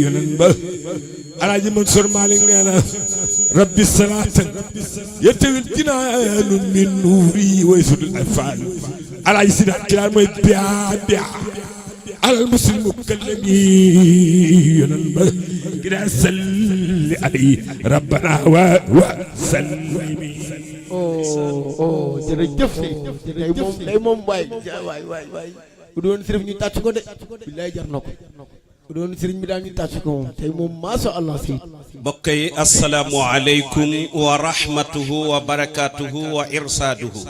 ينبه على منصور مالك أنا ربي الصلاة يتوي الجنان من نوري ويسود الأفعال على سيدي الكلام بيع على المسلم مكلمي ينبه كده سل عليه ربنا وسلمي jërëjëf day moom waay waay bu doon sëriñ ñu tàcc ko de billaay jar na ko bu doon sëriñ bi daal ñu tàcc ko moom tey moom macha allah si mbokk yi assalaamu aleykum wa rahmatuhu wa barakatuhu wa irsaaduhu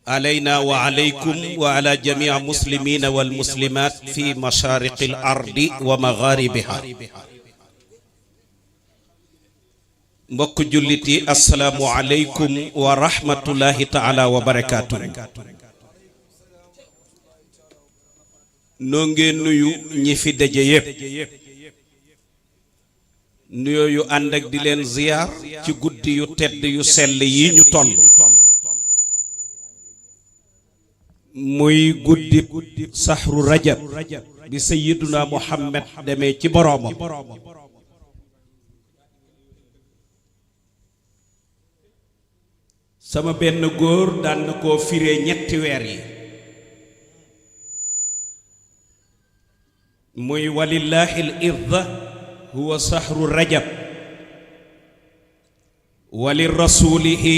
علينا وعليكم وعلى جميع المسلمين والمسلمات في مشارق الأرض ومغاربها mbokk jullit yi assalaamu aleykum wa rahmatullahi taala wa barakaatu noo ngeen nuyu ñi fi daje yépp nuyoo yu ànd ak di leen ziyaar ci guddi yu tedd yu sell yi ñu toll muy guddi saxru rajab bi sayyiduna muhammad demee ci boroomam sama benn góor daan na koo firee ñetti weer yi muy walillahi al idda huwa sahru rajab wali rasulihi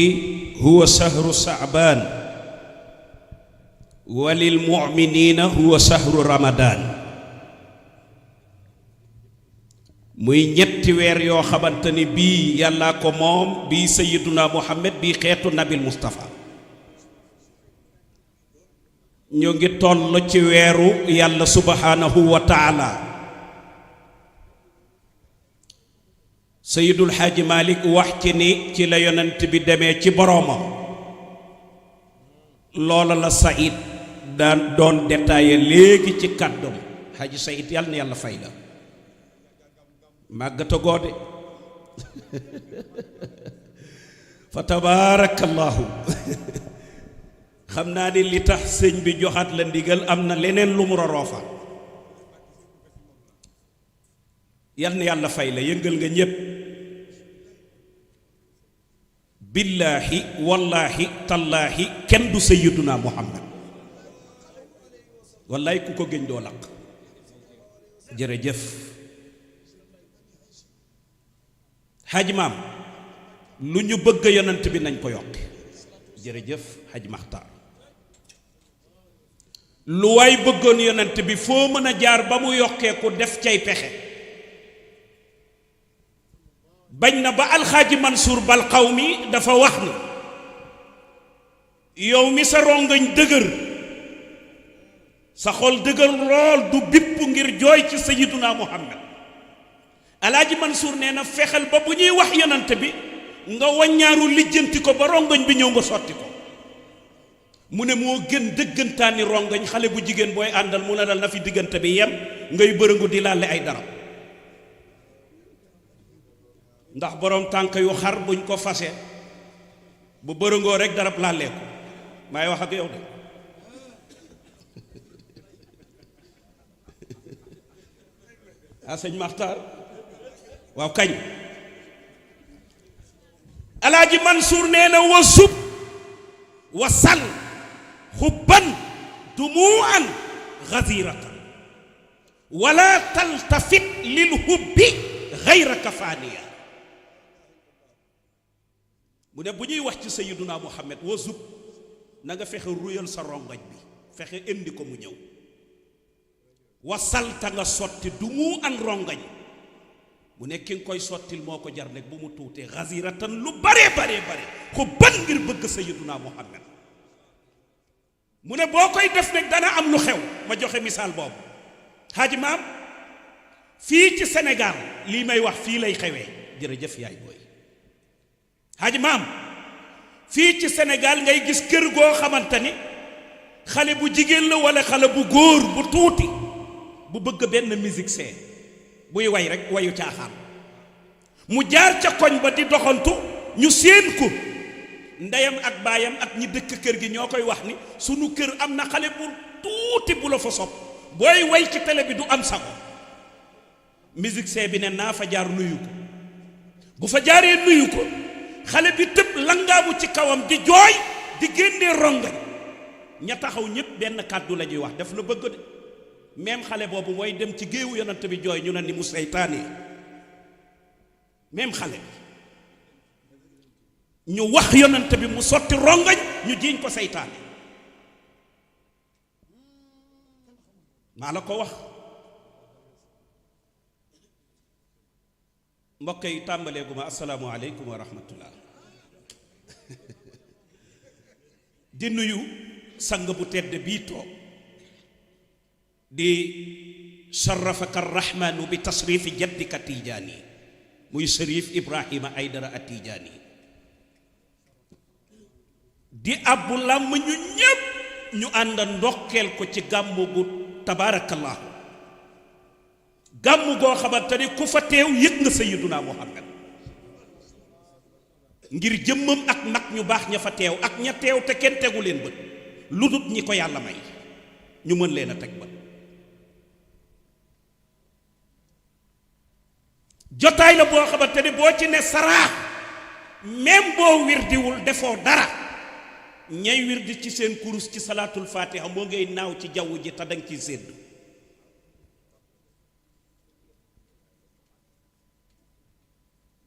huwa sahru sa'ban walil mu'minina huwa sahru ramadan muy ñetti weer yoo xamante ni bii yàllaa ko moom bii sayyiduna muhammad bii xeetu nabil mustafa ñoo ngi toll ci weeru yàlla subhanahu wa taala sayyidul xaaji malik wax ci ni ci la yonent bi demee ci boroomam loola la Saïd daan doon détaillé léegi ci kàddum xaaji Saïd yàlla na yàlla fay la màggata goode fa tabarakallahu xam naa ni li tax sëñ bi joxaat la ndigal am na leneen lu mu roroofa yal na yàlla fay la yëngal nga ñépp billaahi wallaahi tallaahi kenn du sayyiduna muhammad wallaay ku ko gëñ doo laq jërëjëf xaj maam lu ñu bëgg yonent bi nañ ko yokki jërëjëf xaj maxtaar lu waay bëggoon yonent bi foo mën a jaar ba mu yokkee ku def cay pexe bañ na ba alxaaji Mansour bal xaw mi dafa wax ni yow mi sa rongañ dëgër sa xol dëgër lool du bipp ngir jooy ci sayyiduna muhammad alaaji Mansour nee na fexeel ba bu ñuy wax yonent bi nga waññaaru lijjanti ko ba rongoñ bi ñëw nga sotti ko mu ne moo gën dëggantaani rongoñ xale bu jigéen booy àndal mu ne dal na fi diggante bi yem ngay bërëngu di laale ay dara ndax boroom tànk yu xar buñ ko fase bu bërëngoo rek darab laalee ko maay wax ak yow de ah sëñ Maxtaar waaw kañ alaaji Mansour nee na wa sub wa sal xubban dumuan gaziratan wala taltafit lil hubbi gayraka faniya mu ne bu ñuy wax ci sayyiduna muhammad wa sub na nga fexe ruyal sa rongañ bi fexe indi ko mu ñëw wa salta nga sotti dumuan rongañ mu ne ki nga koy sottil moo ko jar nekk bu mu tuutee xasiratan lu bare ko ban ngir bëgg sayyiduna muhammad mu ne boo koy def nag dana am lu xew ma joxe misaal boobu xaaji maam fii ci Sénégal lii may wax fii lay xewee jërëjëf yaay booy xaaji maam fii ci Sénégal ngay gis kër goo xamante ni xale bu jigéen la wala xale bu góor bu tuuti bu bëgg benn musique see buy way rek wayu caaxaan mu jaar ca koñ ba di doxantu ñu séen ko ndeyam ak baayam ak ñi dëkk kër gi ñoo koy wax ni sunu kër am na xale bu tuuti bu la fa sopp booy way ci télé bi du am sago musique see bi ne naa fa jaar nuyu ko bu fa jaaree nuyu ko xale bi tëb langaabu ci kawam di jooy di génnee rongañ ña taxaw ñëpp benn kàddu la ñuy wax daf la bëgg de même xale boobu mooy dem ci géewu yonent bi jooy ñu ne ni mu seytaane même xale bi ñu wax yonent bi mu sotti rongañ ñu jiiñ ko seytaane maa la ko wax mbokk yi tàmbaleeguma assalaamu aleykum wa rahmatullah di nuyu sang bu tedd bii toog di sharrafaka arrahmanu bi tasrifi jaddika TIDJANI muy CHÉRIF IBRAHIMA AИDARA TIDJANI di abbu làmm ñu ñépp ñu ànd ndokkeel ko ci gàmmu gu tabarakallahu gàmmu goo xamante ni ku fa teew yëg nga sayyiduna Muhammad ngir jëmmam ak mag ñu baax ña fa teew ak ña teew te kenn tegu leen bët lu dut ñi ko yàlla may ñu mën leen a teg bët jotaay la boo xamante ni boo ci ne saraax même boo wirdiwul defoo dara ñay wirdi ci seen kurus ci salaatul fatiha moo ngay naaw ci jaww ji te danga ciy séddu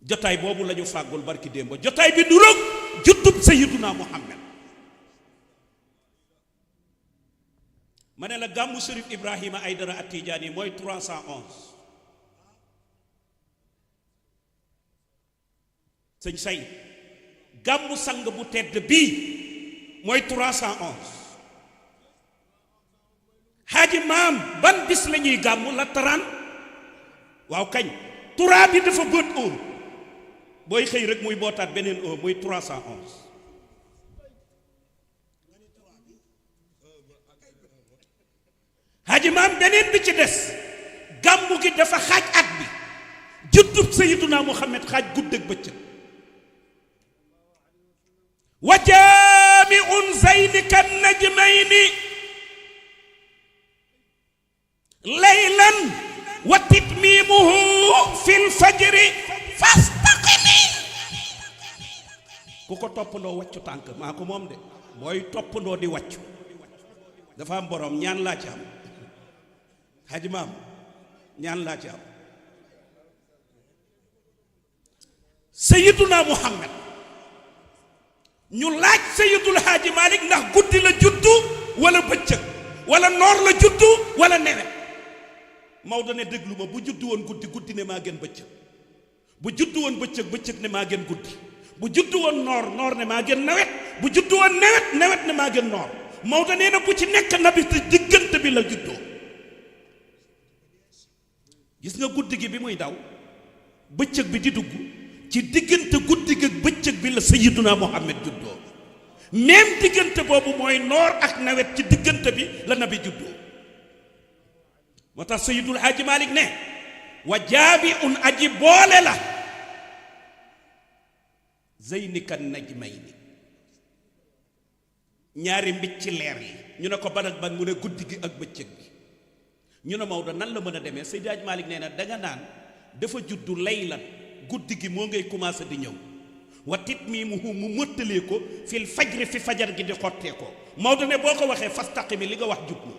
jotaay boobu la ñu fàggul barki démb jotaay bi du roog juddub sayyiduna Muhammad ma ne la gàmmu Chérif Ibrahima Aïdara at Tidjani mooy 311 sëñ say gàmmu sang bu tedd bii mooy 311 xaaji maam ban bis la ñuy gàmmu la 30 waaw kañ turaa bi dafa bët óor booy xëy rek muy bootaat beneen óor muy 311 xaaji maam beneen bi ci des gàmmu gi dafa xaaj at bi juddub sayyiduna Muhammad xaaj guddeeg bëccëg wa jaami'un zayni kan najmayni laylan wa titmimuhu fil fajri fastaqimi ku ko toppandoo wàccu tànk maa ko moom de booy toppandoo di wàccu dafa am borom ñaan laa ci am xaji maam ñaan laa ci am sayyiduna Muhammad ñu laaj sayyidul Haaji Malik ndax guddi la juddu wala bëccëg wala noor la juddu wala nawet Maodo ne déglu ma bu juddu woon guddi guddi ne maa gën bëccëg bu juddu woon bëccëg bëccëg ne maa gën guddi bu juddu woon noor noor ne maa gën nawet bu juddu woon nawet nawet ne maa gën noor Maodo nee na bu ci nekk nabi te diggante bi la juddoo gis nga guddi gi bi muy daw bëccëg bi di dugg ci diggante guddi gi ak bëccëg bi la sayyiduna Muhammad juddoo même diggante boobu mooy noor ak nawet ci diggante bi la nabi juddoo moo tax sayyidul Haaji Malik ne wa jaabi'un aji boole la zeynika najmayni ñaari mbicc leer yi ñu ne ko ban ak ban mu ne guddi gi ak bëccëg bi ñu ne Maodo nan la mën a demee Seydi Haaji Malik nee na danga naan dafa juddu laylan guddi gi moo ngay commencé di ñëw wa titmimuhu mu mëttalee ko fil fajri fi fajar gi di xottee ko Maodo ne boo ko waxee fastaqimi li nga wax jublu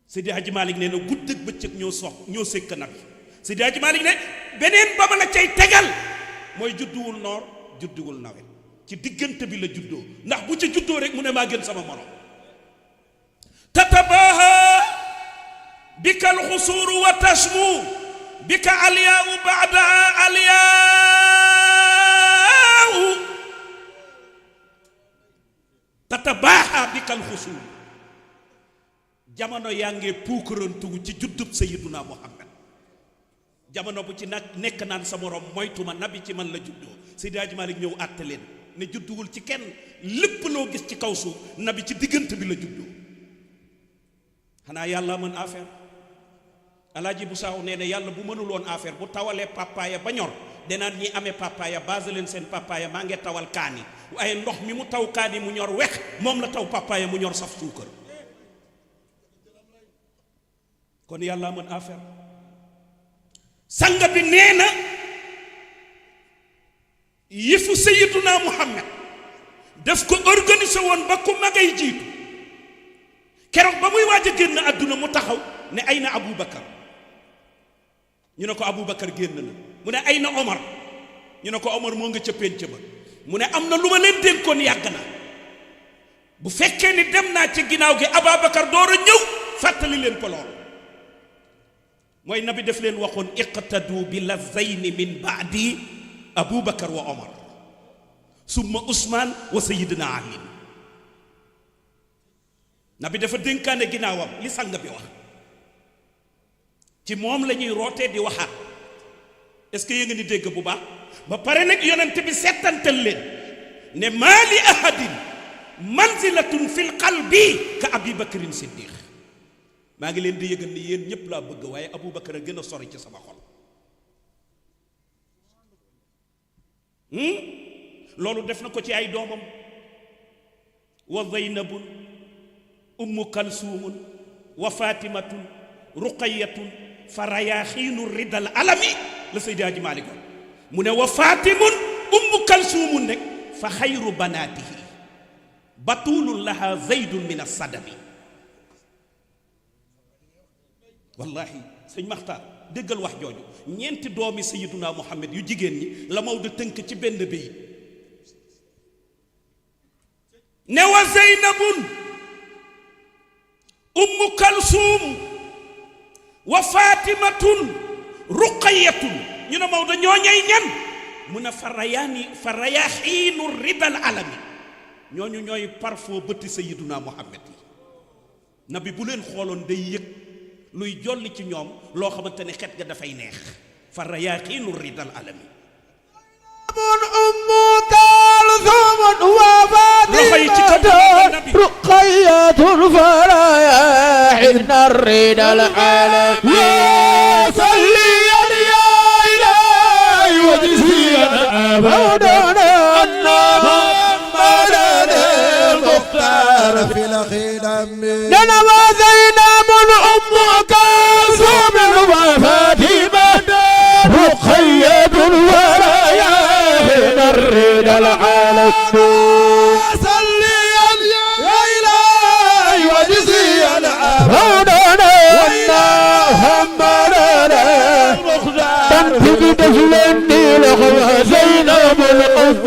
Seydi Haaji Malik nee na guddi ak bëccëg ñoo sëkk nabi Seydi Haaji Malik ne beneen ba ma la cay tegal mooy judduwul noor judduwul nawet ci diggante bi la juddoo ndax bu ci juddoo rek mu ne maa gën sama morom tatabaha bika alxusuuru wa tashmu bika alyaau baadaha alyaau tatabaha bika alxusuuru jamono yaa ngee puukarantugu ci juddub sayyiduna Muhammad jamono bu ci nag nekk naan sa morom moytuma nabi ci man la juddoo Seydi Haaji Malik ñëw àtte leen ne judduwul ci kenn lépp loo gis ci kaw suuf nabi ci diggante bi la juddoo xanaa yàlla mën affaire alaaji bu saaw nee na yàlla bu mënul woon affaire bu tawalee papaaya ba ñor danaan ñi amee papaaya base leen seen papaaya maa ngi tawal kaani waaye ndox mi mu taw kaani mu ñor wex moom la taw papaaya mu ñor saf suukar kon yàlla mën affaire sanga bi nee na yëfu Sayyiduna Muhammad daf ko organisé woon ba ku magay jiitu keroog ba muy waaj a génn àdduna mu taxaw ne ay na Aboubacar ñu ne ko Aboubacar génn na mu ne ay na Omar ñu ne ko Omar moo nga ca pénc ba mu ne am na lu ma leen dénkoon yàgg na bu fekkee ni dem naa ci ginnaaw gi Aboubacar door a ñëw fàttali leen ko lool mooy nabi def leen waxoon iqtadu bi lazayni min baadi Aboubacar wa Omar summa Ousmane wa Sayyidina Ali nabi dafa dénkaane ginnaawam li sang bi wax ci moom la ñuy rootee di waxaat est-ce que yéen nga ni dégg bu baax ba pare nag yonent bi settantal leen ne maa li ahadin manzilatun fil qalbi ka Abi Bakrin Siddiq maa ngi leen di yëgal ni yéen ñëpp laa bëgg waaye Aboubacar a gën a sori ci sama xol loolu def na ko ci ay doomam wa Zeynabun ummu kalsuumun wa fatimatun ruqayatun fa rayaaxiinu ridal alami la Seydi Hadji Malick mu ne wa fatimun ummu kalsuumun nekk fa xayru banaatihi batulun laha zaydun min assadami wallahi sëñ Maxtaar déggal wax jooju ñeenti doomi Sayyiduna Muhammad yu jigéen ñi la Maodo tënk ci benn béy ne wa Zeynabun ummu kalsuum wa fatimatun ruqayatun ñu ne Maodo ñooñay ñan mu ne fa rayaaxiinu ridal alami ñooñu ñooy parfum bëtti Sayyiduna Muhammad yi nabi bu leen xooloon day yëg luy jolli ci ñoom loo xamante ne xet ga dafay neex fa rayaaxiinu ridal alami ummu kalsuum wa fatimatun ruqayatun fa rayaaxiinu ridal alami salliyan ya ilaahi wa jisiyan abadan anna muhammadan al-mukhtar fil khidam lana wa Zeynabun ummu kalsuum wa fatimatun ruqayatun fa rayaaxiinu ridal alami salliyan ya ilaahi wa jisiyan abadan anna muhammadan al-mukhtar تجلني لغوى زينب الأم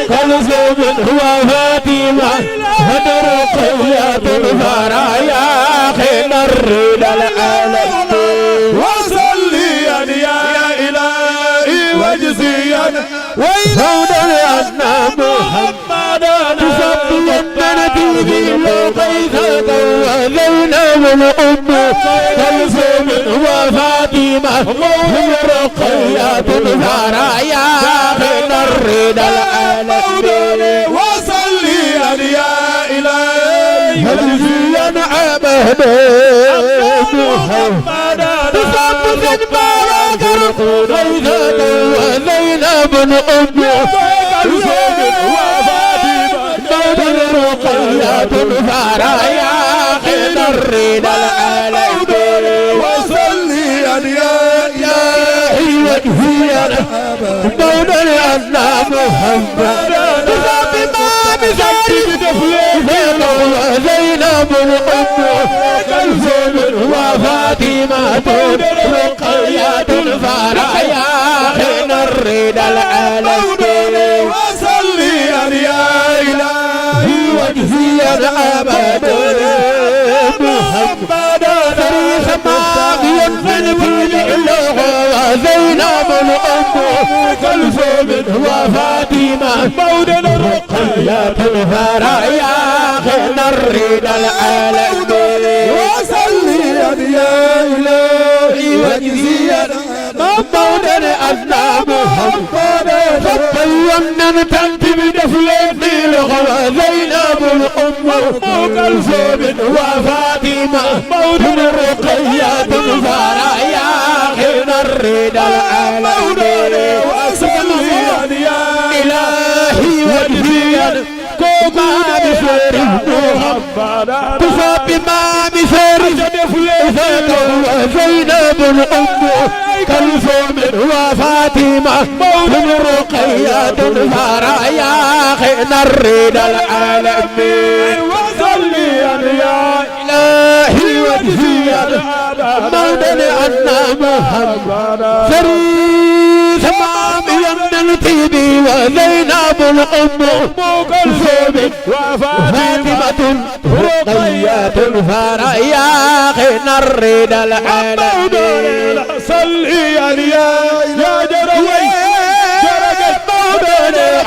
كلثوم وفاطمة ودرقية الفرايا خير الرضا العالم وصليا يا إلهي وجزيا ويلونا أن محمدا تصدقنا به وقيثة وزينب الأم كلثوم وفاطمة ورقية الفرايا خير الرضا العالم وصليا يا إلهي وجزيا عبدا محمدا تصدقنا قيثة وزينب الأم كلثوم وفاطمة رقية الفرايا خير الرضا العالم وصليا يا إلهي وجزيا مولا أن محمدا بما بزيد دفلين وزينب الأم كلثوم وفاطمة رقية الفرايا خير الرضا العالم وصليا يا إلهي وجزيا أبدا محمدا تاريخ ماضي من الله وزينب الأم كلثوم وفاطمة مولا رقية الفرايا خير الرضا العالم وصليا يا إلهي وجزيا مولا أن محمدا فطيمنا تنتم دفلتي لغوى زينب الأم كلثوم وفاطمة مولا رقية الفرايا خير الرضا العالم تصب ما بسر زينب الأم كلثوم وفاطمة من رقية الفرايا خير الرد العالمين وصلي يا إلهي وجزي مولد أن محمد فريد ما بين التيبي وزينب الأم كلثوم وفاطمة رقية الفرايا خير الرد العالمين صلي يا جروي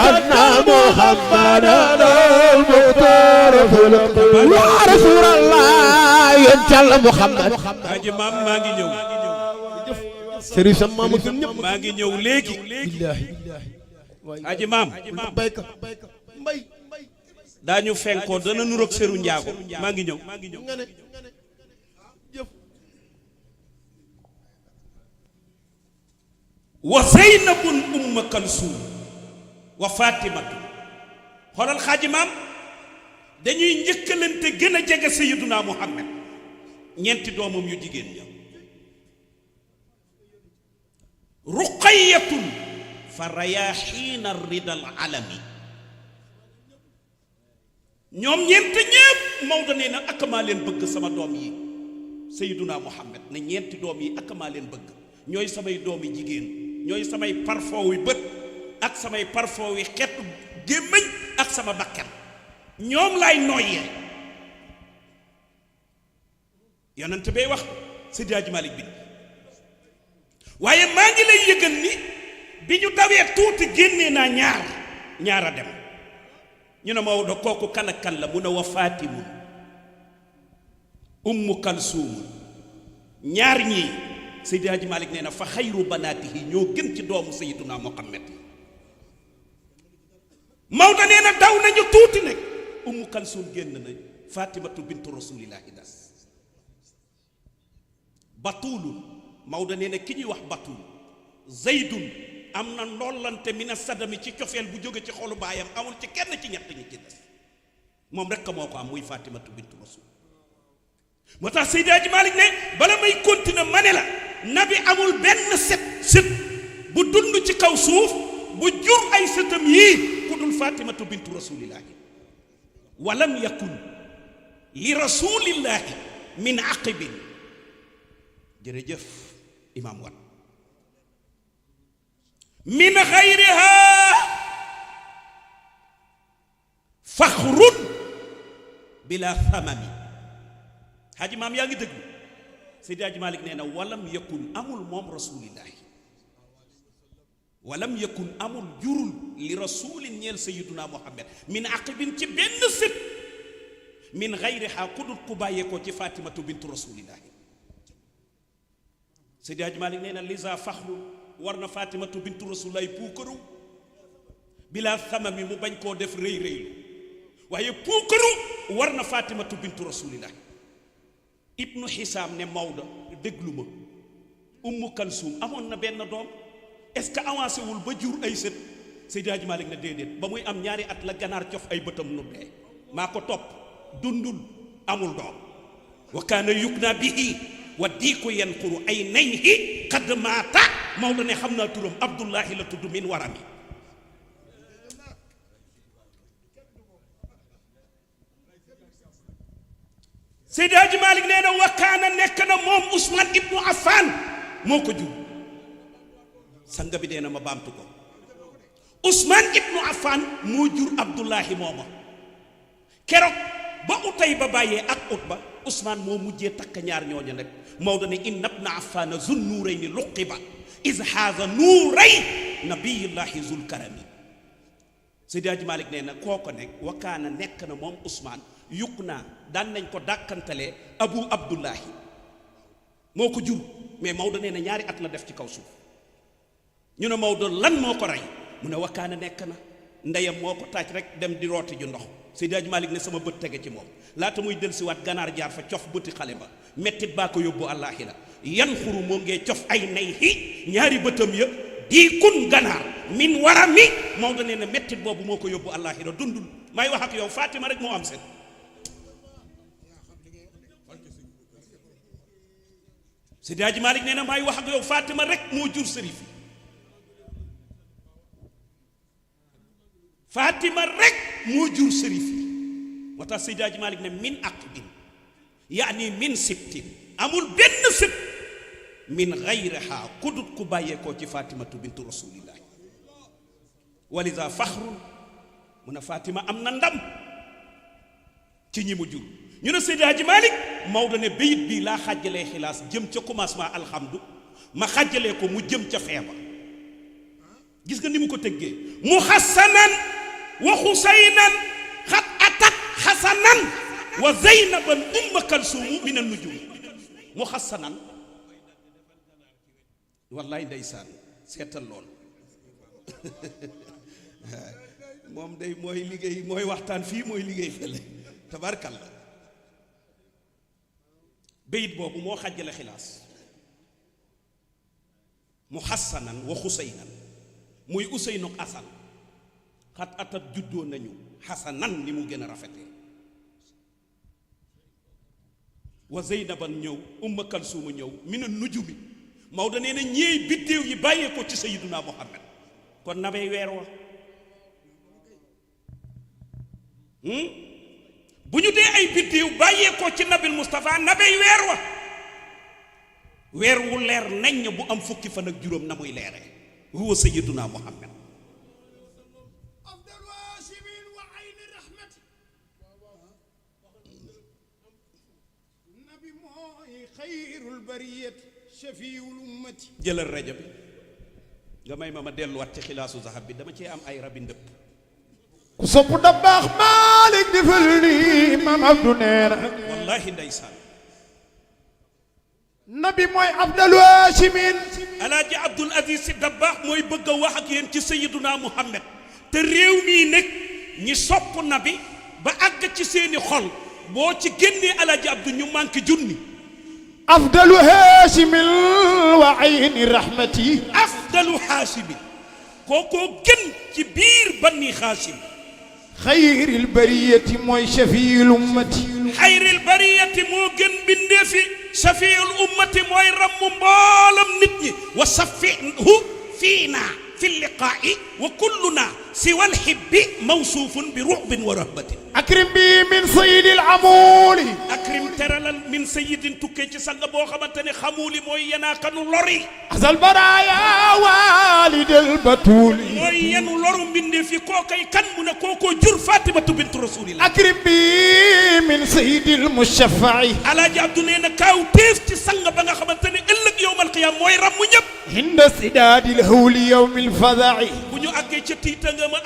أن محمدا المختار في القلوب يا رسول الله ينتل محمد Aji maam maa ngi ñëw Chérif sam maamu sun ñëpp maa ngi ñëw léegi billahi Aji maam bayka mbay daañu fenkoo dana nuroog seru njaago maa ngi ñëw nga ne jëf wa Zeynabun umma Kalsum wa Fatimatu xoolal xaaji maam dañuy njëkkalante gën a jege Sayyiduna Muhammad ñeenti doomam yu jigéen ña ruqayyatun fa rayaxiina ridal alami ñoom ñeent ñépp Maodo nee na ak maa leen bëgg sama doom yi Sayyiduna Muhammad ne ñeenti doom yi ak maa leen bëgg ñooy samay doomi jigéen ñooy samay parfum wi bët ak samay parfum wi xeetu gémmiñ ak sama bakkan ñoom laay noyyee yonent bay wax Seydi Hadji Malick bi waaye maa ngi lay yëgal ni bi ñu dawee tuuti génnee naa ñaar a dem ñu ne Maodo kooku kan ak kan la mu ne wa Faatimun ummu Kalsuum ñaar ñii Seydi Hadji Malick nee na fa xayru banaatihi ñoo gën ci doomu Sayyiduna Muhammad Maodo nee na daw nañu tuuti nag ummu Kalsuum génn na Fatimatu bintu rasulillahi das Batuulu Maodo nee na ki ñuy wax Batuul Zaydun am na ndollante mina sadami ci cofeel bu jóge ci xolu baayam amul ci kenn ci ñett ñi ci des moom rek moo ko am muy Fatimatu bintu rasul moo tax Seydi Hadji Malick ne bala may continuer ma ne la nabi amul benn sët bu dund ci kaw suuf bu jur ay sëtam yii ku dul Fatimatu bintu rasulillahi walam yakun li rasulillahi min aqibin jërëjëf imam wat min xayriha faxrun bila thamami Hadji maam yaa ngi dëgg Seydi Hadji Malick nee na walam yakun amul moom rasulillahi walam yakun amul jurul li rasulin ñeel Sayyiduna Muhammad min aqibin ci benn sët min xayriha ku dul ku bàyyeekoo ci Fatimatu bintu rasulillahi Seydi Hadji Malick nee na lisa faxru war na Fatimatu bintu rasulillahi puukaru bila thamami mu bañ koo def rëy rëylu waaye puukaru war na Fatimatu bintu rasulillahi ibnu Xisaam ne Maodo déglu ma ummu Kalsum amoon na benn doom est-ce que avancé wul ba jur ay sët Seydi Hadji Malick ne déedéet ba muy am ñaari at la ganaar cof ay bëtam nu dee maa ko topp dundul amul doom wa kaana yukna bihi wa diiku yanquru ay nayhi qad maata Maodo ne xam naa turam Abdullahi la tudd min warami Seydi Hadji Malick nee na wa kaana nekk na moom Ousmane ibnu Affan moo ko jur sanga bi nee na ma baamtu ko Ousmane ibnu Affan moo jur Abdullahi mooma keroog ba utay ba bàyyee ak ut ba Ousmane moo mujjee takk ñaar ñooñu nag Maodo ne inna ibna Affana zun nuurayni luqiba is haaza nuuray nabiyillahi zul karami Seydi Hadji Malick nee na kooko nekk wa kaana nekk na moom Ousmane yukk naa daan nañ ko dàkkantalee Abu Abdullahi moo ko jur mais Maodo nee na ñaari at la def ci kaw suuf ñu ne Maodo lan moo ko rey mu ne wakkaana nekk na ndeyam moo ko taaj rek dem di rooti ju ndox Seydi Hadji Malick ne sama bët tege ci moom laata muy dellusiwaat ganaar jaar fa cof bëti xale ba mettit baa ko yóbbu àllaahi la yan xuru moo ngee cof ay nay hi ñaari bëtam ya di kun ganaar min warami Maodo nee na mettit boobu moo ko yóbbu àllaahi la dundul may wax ak yow Fatima rek moo am seen Seydi Hadji Malick nee na maay wax ak yow Fatima rek moo jur Chérif Fatima rek moo jur Chérif moo tax Seydi Hadji Malick ne min aqbin yaani min sibtin amul benn sët min gayriha kudut ku bàyyeekoo ci Fatimatu bintu rasulillahi walisa faxrun mu ne Fatima am na ndam ci ñi mu jur ñu ne Seydi Hadji Malick Maodo ne bayit bii laa xàjjalee xilaas jëm ca commencement alhamdu ma xàjjalee ko mu jëm ca feeba gis nga ni mu ko tëggee mu xasanan wa xusaynan xat atat xasanan wa zeynaban umma kalsuumu min an nujum mu xasanan wallaay ndeysaan seetal lool moom day mooy liggéey mooy waxtaan fii mooy liggéey fële tabarkalla bayit boobu moo xàjjale xilaas mu xasanan wa xusaynan muy useynu asan xat atat juddoo nañu xasanan ni mu gën a rafetee wa zeynaban ñëw umma kalsuuma ñëw mina nujumi Maodo nee na ñeey biddéew yi bàyyee ko ci sayyiduna Muhammad kon nabay weer wa bu ñu dee ay biddéew bàyyee ko ci nabil Mustafa nabay weer wa weer wu leer naññ bu am fukki fan ak juróom na muy leere huwa sayyiduna Muhammad jëlal rajo bi nga may ma delluwaat ci xilaasu zahab bi dama cee am ay rabi ndëpp ku sopp Dabakh Malick defal ni Maam Abdou neena wallahi ndeysaan nabi mooy Abdul Haashimin alaaji Abdul Aziz Si Dabakh mooy bëgg a wax ak yéen ci sayyiduna Muhammad te réew mii nekk ñi sopp nabi ba àgg ci seeni xol boo ci génnee alaaji Abdou ñu manqué junni afdalu haashimin wa ayni rahmati afdalu haashimin kookoo gën ci biir banni haashim xayril bariyati mooy shafiil ummati xayril bariyati moo gën bindeefi shafiil ummati mooy rammu mboolam nit ñi wa safihu fiina fi liqaa'i wa kulluna siwa alhibbi mawsuufun bi ru'bin wa rahbatin akrim bi min sayyidil amuuli akrim teralal min sayyidin tukkee ci sang boo xamante ne xamuuli mooy yenaakanu lori asal baraaya waalidal batuuli mooy yenu loru mbindee fi kookay kan mu ne kookoo jur Fatimatu bintu rasulillah akrim bi min sayyidil mushaffa'i alaaji Abdu nee na kaaw téef ci sang ba nga xamante ne ëllëg yowmal qiyaam mooy rammu ñëpp hinda sidaadil hawli yawmil fada'i bu ñu àggee ca tiita nga ma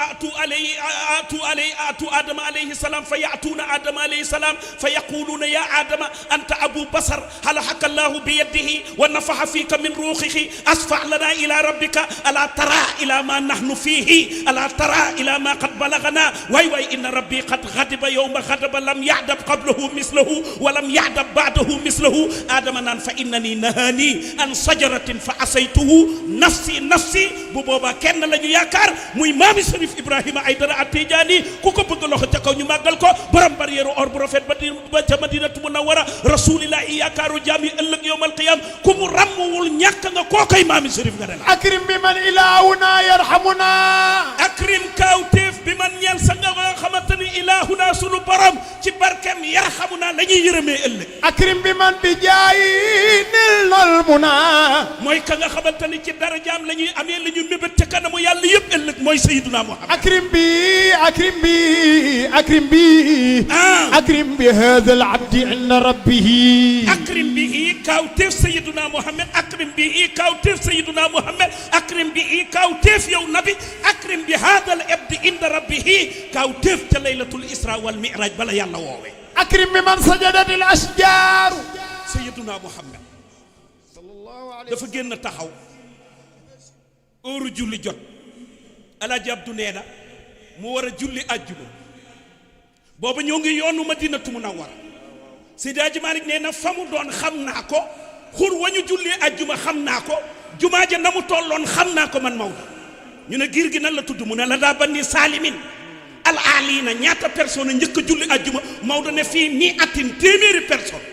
atu adama alayhi salam fa ya'tuuna adama alayhi salam fa yaquluuna ya adama anta abu basar halahaka allahu bi yadihi wa nafaha fika min ruuxihi asfa lana ila rabbika ala tara ila ma nahnu fihi ala tara ila ma qad balagana way way inna rabbi qad ghadiba yawma ghadaba lam ya'dab qablahu mislahu wa lam ya'dab ba'dahu mislahu adama naan fa innani nahani an sajaratin fa asaytuhu nafsi nafsi bu boobaa kenn lañu yaakaar muy maami Chérif Ibrahima AïDARA at TIDJANI ku ko bëgg loxo ca kaw ñu màggal ko borom barrière or bu rafet ba ca Madinatu Munawwara rasulillahi yaakaaru jaam yi ëllëg yowmal qiyam ku mu ràmmuwul ñàkk nga koo koy maami Chérif nga ne la akrim bi man ilaahuna yarhamuna akrim kaawteef bi man ñeel sa nga xamante ni ilaahuna sunu borom ci barkeem yarhamuna la ñuy yërëmee ëllëg akrim bi man bi jaayi nil nal muna mooy ka nga xamante ni ci darajaam la ñuy amee la ñu mébét ca kanamu yàlla yëpp ëllëg mooy Sayyiduna Muhammad akrim bi hada al abdi inda rabbihi akrim bihi kaawteef Sayyiduna Muhammad akrim bihi kaawteef Sayyiduna Muhammad akrim bihi kaawteef yow nabi akrim bi hada al abdi inda rabbihi kaawteef ca laylatul isra wal mi'raj bala yàlla woowee akrim bi man sajadat al ashjar Sayyiduna Muhammad dafa génn taxaw heure julli jot alaaji Abdu nee na mu war a julli àjjuma booba ñoo ngi yoonu Madinatu Munawwara Seydi Hadji Malick nee na fa mu doon xam naa ko xur wañu julli àjjuma xam naa ko jumaa ja na mu tolloon xam naa ko man Maodo ñu ne giir gi nan la tudd mu ne la daa banni saalimin al alina ñaata personne njëkk a julli àjjuma Maodo ne fii mi atin téeméeri personne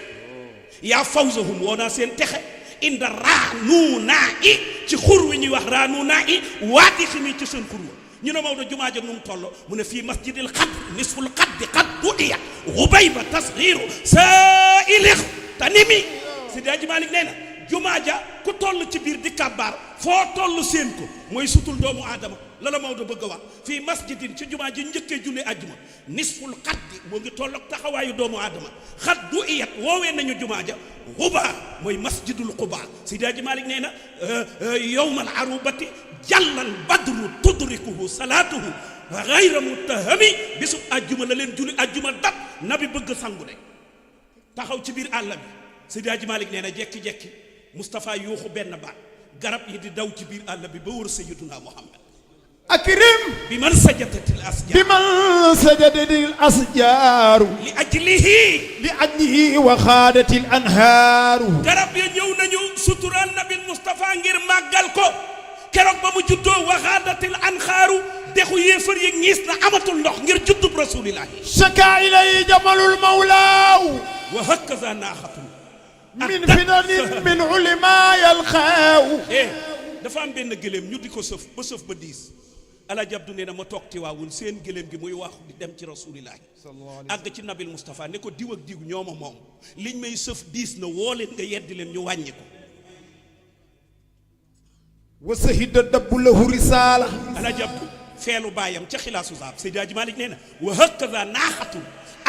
yaa fawzahum woo naa seen texe inda raanunaa i ci xur wi ñuy wax raanunaa i waati ximi ci seen xur wa ñu ne Maodo jumaa ja nu mu toll mu ne fii masjidil xadd nisful xaddi xad budiya xubayba tasxiiru saailix tanimi Seydi Hadji Malick nee na jumaa ja ku toll ci biir di kàbbaar foo toll seen ko mooy sutul doomu aadama la la Maodo bëgg a wax fii masjidin ci jumaa ji njëkkee julli àjjuma nisful xaddi moo ngi toll ak taxawaayu doomu aadama xat du iyat woowee nañu jumaa ja xubaa mooy masjidul xubaa Seydi Hadji Malick nee na yowmal arubati jàllal badru tudrikuhu salaatuhu gayra muttahami bisub àjjuma la leen julli àjjuma dat nabi bëgg sangu de taxaw ci biir àll bi Seydi Hadji Malick nee na jekki-jekki Moustapha yuuxu benn baat garab yi di daw ci biir àll bi ba wër Sayyiduna Muhammad akrim bi man sajadatil asjaar biman sajadatil asjaaru li ajlihi wa xaadatil anhaaru garab ya ñëw nañu sutural nabi Moustapha ngir màggal ko keroog ba mu juddoo wa xaadatil anhaaru dexu yéefar yi ñiis na amatul ndox ngir juddub rasulillahi shaka ilay jamalul mawlaaw wa hakaza naaxatun min finanin min ulima yalxaaw dafa am benn gëléem ñu di ko sëf ba diis Alaaji Abdu nee na ma toog Tiwaawun seen gëléem gi muy waaxu di dem ci rasulillahi àgg ci nabil Moustapha ne ko diw ak diw ñoo ma moom liñ may sëf diis na woo leen nga yeddi leen ñu wàññi ko wa sahida dabbu lahu risaala Alaaji Abdu feelu baayam ca xilaasu zaab Seydi Hadji Malick nee na wa hakaza naaxatun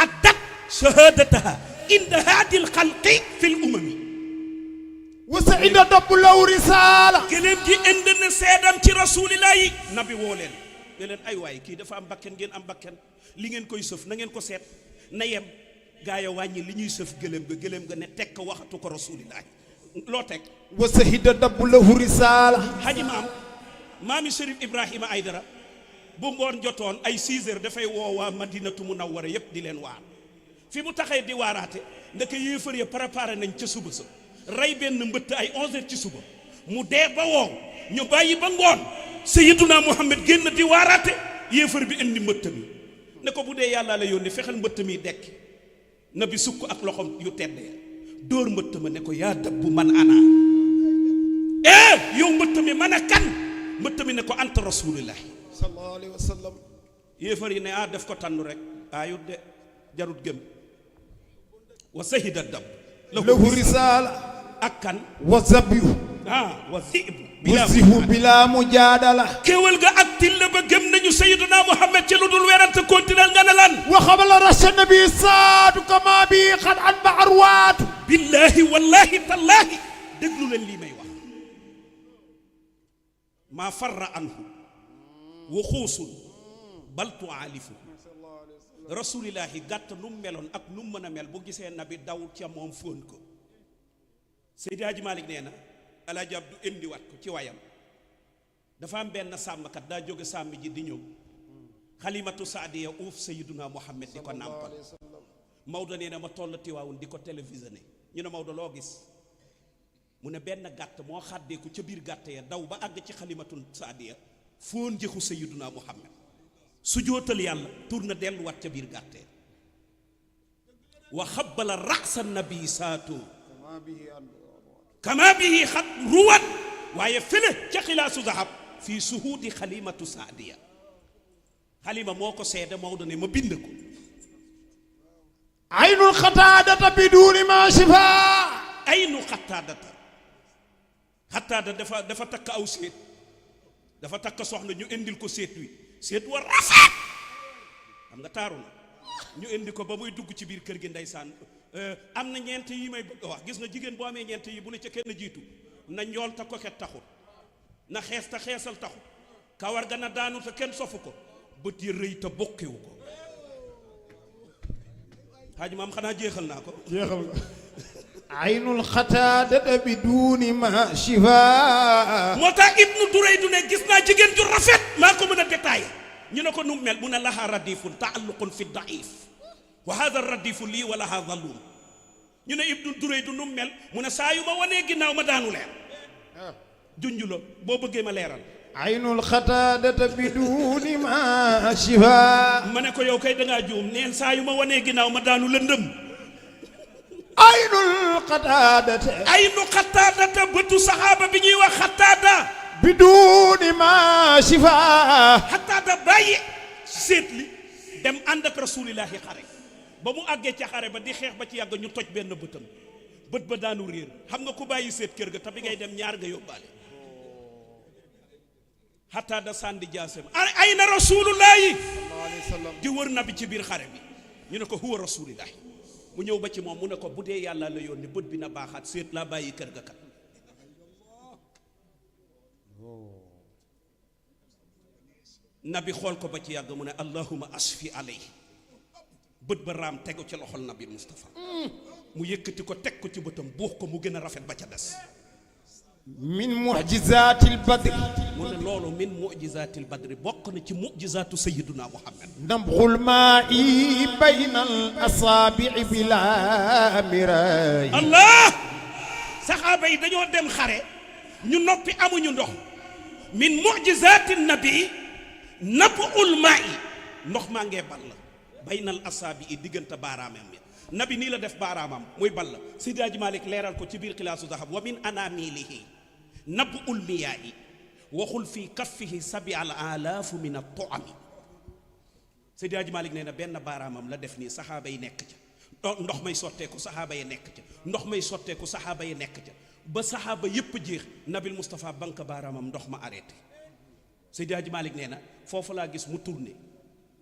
addat shahadataha inda haadil xalqi fil umami wa sahida dabbu lahu risaala gëléem gi indi na seedam ci rasulillahi nabi woo leen ne leen ay waay kii dafa am bakken ngeen am bakken li ngeen koy sëf na ngeen ko seet na yem gaa ya wàññi li ñuy sëf gëléem ga ne tekk waxatu ko rasulillahi loo teg wa sahida dabbu lahu risaala haji maami Chérif Ibrahima AïDARA bu ngoon jotoon ay 6 heures dafay woo waa Madinatu Munawwara yépp di leen waar fi mu taxee di waaraate ndeke yéefar ya préparé nañ ca suba sa rey benn mbëtt ay 11 heures ci suba mu dee ba woow ñu bàyyi ba ngoon Sayyiduna Muhammad génn di waaraate yéefar bi indi mbëtt mi ne ko bu dee yàlla la yónni fexeel mbëtt mi dekk na bi sukk ak loxom yu teddee dóor mbëtt ma ne ko yaa dabbu man ana yow mbëtt mi man a kan mbëtt mi ne ko anta rasulullah sallallahu alayhi wa sallam yéefar yi ne def ko tànn rek ayut de jarut gëm wa sahida dab lahu risaala ak kan wa zabyu wa zibu bila mujaadala kéwal ga ak til la ba gëm nañu Sayyiduna Muhammad ci lu dul werante continuel nga ne lan wa xabala rasha nabi saatu kama bi xad an ba arwaatu billahi wallahi tallahi déglu leen lii may wax maa farra anhu wa xuusul bal tuaalifu rasulillahi gàtt nu mu meloon ak nu mu mën a mel bu gisee nabi daw ca moom fóon ko Seydi Hadji Malick nee na Alaaji Abdu indiwaat ko ci wayam dafa am benn sàmmkat daa jóge sàmm ji di ñëw xalimatu saadiya uuf Sayyiduna Muhammad di ko nàmpal Maodo nee na ma toll Tiwaawun di ko télévisionné ñu ne Maodo loo gis mu ne benn gàtt moo xàddeeku ca biir gàtt ya daw ba àgg ci xalimatu saadiya foon njëxu Sayyiduna Muhammad su jootal yàlla tur na delluwaat ca biir gàtt ya wa xabbala ra'sa nabi saatu kama bihi xat ruwat waaye fële ca xilaasu zahab fii suhuudi xalimatu saadiya xalima moo ko seede Maodo ne ma bind ko aynul xataadata biduuni ma shifa aynu xataada dafa takk aw séet dafa takk soxna ñu indil ko séet wi séet wa rafet xam nga taaru na ñu indi ko ba muy dugg ci biir kër gi ndeysaan am na ñeent yi may bëgg a wax gis nga jigéen boo amee ñeent yi bu la ca kenn jiitu na njool ta koket taxut na xees ta xeesal taxut kawar ga na daanu te kenn sofu ko bët yi rëy te bokkiwu ko xaaj maam xanaa jeexal naa ko jeexal nga aynul xataadata biduuni ma shifa moo tax ibnu duray du ne gis naa jigéen ju rafet maa ko mën a détaillé ñu ne ko nu mel mu ne laha radifun taalluqun fi daif wa hada radifu lii wa laha zalum ñu ne ibnu duray du nu mel mu ne saa yu ma wanee ginnaaw ma daanu leer junju la boo bëggee ma leeral aynul xataadata biduuni ma shifa ma ne ko yow kay dangaa juum neen saa yu ma wanee ginnaaw ma daanu lëndëm aynul قتادة aynu xataadata bëtu saxaaba bi ñuy wax xataada بدون ما شفاء xataada bàyyi seetli dem ànd ak rasulillahi xare ba mu àggee ca xare ba di xeex ba ci yàgg ñu toj benn bëtam bët ba daanu réer xam nga ku bàyyi seet kër ga te bi ngay dem ñaar nga yóbbaale xataada sàndi jaasem ay na rasulullahi di wër nabi ci biir xare bi ñu ne ko huwa rasulillahi mu ñëw ba ci moom mu ne ko bu dee yàlla la yónni bët bi na baaxaat seet laa bàyyi kër ga kat nabi xool ko ba ci yàgg mu ne allahuma asfi alayhi bët ba raam tegu ci loxol nabi Mustafa mu yëkkati ko teg ko ci bëtam buux ko mu gën a rafet ba ca des من معجزات البدر mu ne loolu min mujizatil badri bokk na ci mujizatu sayyiduna Muhammad نبغ الماء بين الأصابع بلا مراي allah saxaaba yi dañoo dem xare ñu noppi amuñu ndox min mujizati nabi nabul ma'i ndox maa ngee ball baynal asaabi yi diggante baaraamam ya nabi nii la def baaraamam muy ball Seydi Hadji Malick leeral ko ci biir xilaasu zahab wa min anamilihi nabul miyaa'i waxul fii kaffihi sabi al alaafu min at-tu'ami Seydi Hadji Malick nee na benn baaraamam la def nii saxaaba yi nekk ca ndox may sotteeku saxaaba yi nekk ca ndox may sotteeku saxaaba yi nekk ca ba saxaaba yépp jeex nabil Moustapha banque baaraamam ndox ma arrêté Seydi Hadji Malick nee na foofu laa gis mu tourné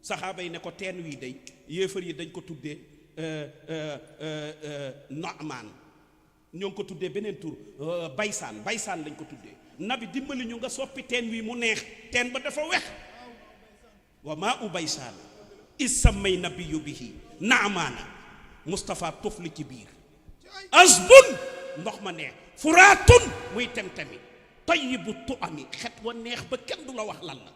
saxaaba yi ne ko teen wii day yéefar yi dañ ko tuddee Naamaan ñoo ngi ko tuddee beneen tur baysaan lañ ko tuddee nabi dimbali ñu nga soppi teen wi mu neex teen ba dafa wex wa maa u baysaan isamay nabiyu bihi naamaana Moustapha tofli ci biir asbun ndox ma neex furaatun muy tem-temi tayyibu tuami xet wa neex ba kenn du la wax lan la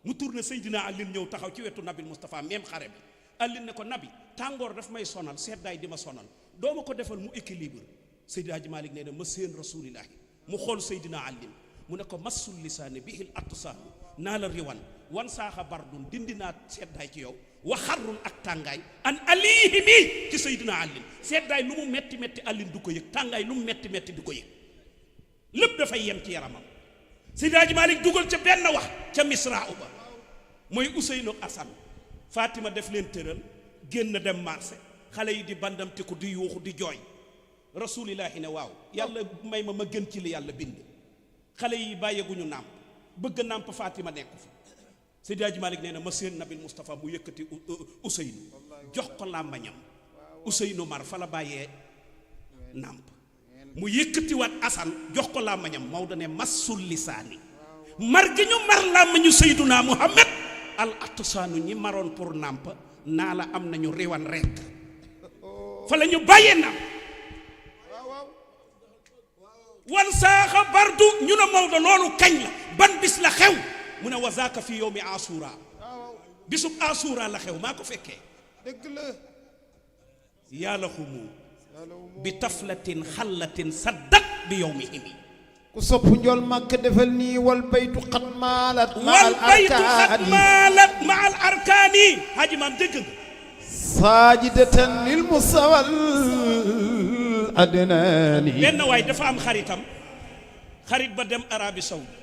mu tourné Seydina Alioune ñëw taxaw ci wetu nabil Moustapha même xare bi Alioune ne ko nabi tàngoor daf may sonal seddaay di ma sonal doo ma ko defal mu équilibre Seydi Hadji Malick nee na ma seen rasulillahi mu xool Seydina Alioune mu ne ko massul lisaani bihil atsaanu naa la riwan wan saaxa bardun dindi naa seddaay ci yow wa xarrun ak tàngaay an alihimi ci Seydina Alioune seddaay lu mu metti metti Alioune du ko yëg tàngaay lu mu metti metti du ko yëg lépp dafay yem ci yaramam Seydi Hadji Malick dugal ca benn wax ca misra uba mooy Ousseynou Assane Fatima def leen tëral génn dem marché xale yi di bandamtiku di yuuxu di jooy rasulillahi ne waaw yàlla may ma gën ci li yàlla bind xale yi bàyyeeguñu nàmp bëgg nàmp Fatima nekku fa Seydi Hadji Malick nee na ma seen nabil Moustapha mu yëkkati Ousseynou jox ko làmbañam Ousseynou mar fa la bàyyee nàmp mu yëkkatiwaat Assane jox ko làmbañam Maodo ne massul lisaani mar gi ñu mar làmbañu Seyduna Muhammad al atsaanu ñi maroon pour nàmp naa la am nañu riwan rekk fa la ñu bàyyee nàmp wan saaxa bardu ñu ne Maodo loolu kañ la ban bis la xew mu ne wazaaka fi yowmi asura bisub asura la xew maa ko fekkee dëgg la yàlla xumu bi taflatin xallatin saddat bi yowmihimi ku sopp njool màkk defal nii wal baytu xat maalat wal baytu xat maalat ma al arkaani haji maam dëgg nga saajidatan lil musawal adnaani benn waay dafa am xaritam xarit ba dem Arabie Saoudi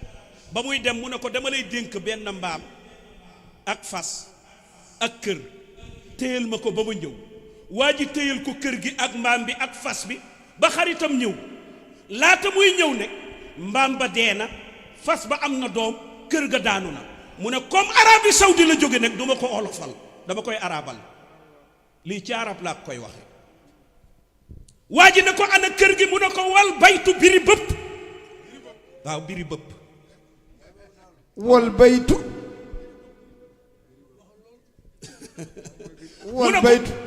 ba muy dem mu ne ko dama lay dénk benn mbaam ak fas ak kër téyel ma ko ba ma ñëw waa ji téyel ko kër gi ak mbaam bi ak fas bi ba xaritam ñëw laata muy ñëw ne mbaam ba dee na fas ba am na doom kër ga daanu na mu ne comme Arabie Saoudi la jóge nag duma ko olofal dama koy arabal lii ci arab laa koy waxe waa ji ne ko ana kër gi mu ne ko wal baytu biri bëpp waaw biri bëpp wal baytu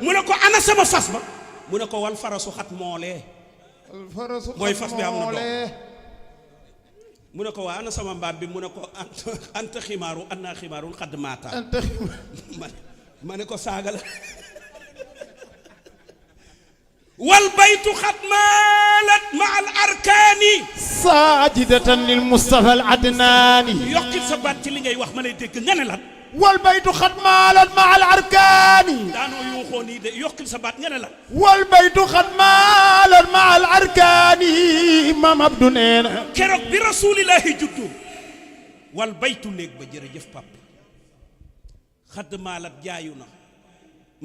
mu ne ko ana sama fas ba mu ne ko wal farasu xat moolee mooy fas bi am na doom mu ne ko waa ana sama mbaam bi mu ne ko anta ximaaru anna ximaarun xadd maata ma ne ko saaga la wal baytu xat maalat ma al arkaani saajidatan lil mustafa al adnaani yokkil sa baat ci li ngay wax ma lay dégg nga ne lan wal baytu xat maalat ma al arkaani daanoo yuuxoo nii de yokkil sa baat nga ne lan wal baytu xat maalat ma Maam Abdou nee na keroog bi rasulillahi juddu wal baytu néeg ba jërëjëf pap xadd maalat jaayu na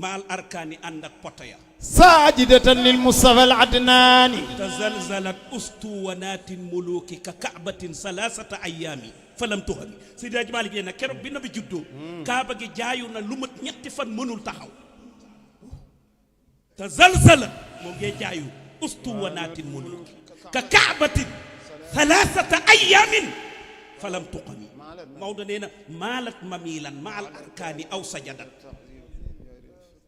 maal arkaani ànd ak poto ya saajidatan lil Mustafa al Adnaani tazalzalat ustuwanaatin muluki ka kaabatin salaasata ayaami falam tuhami Seydi Hadji Malick nee na keroog bi nabi juddoo kaaba gi jaayu na lu mat ñetti fan mënul taxaw tazalzalat moo ngee jaayu ustuwanaatin muluki ka kaabatin salaasata ayaamin falam tuqami Maodo nee na maalat mamilan maal arkaani aw sajadat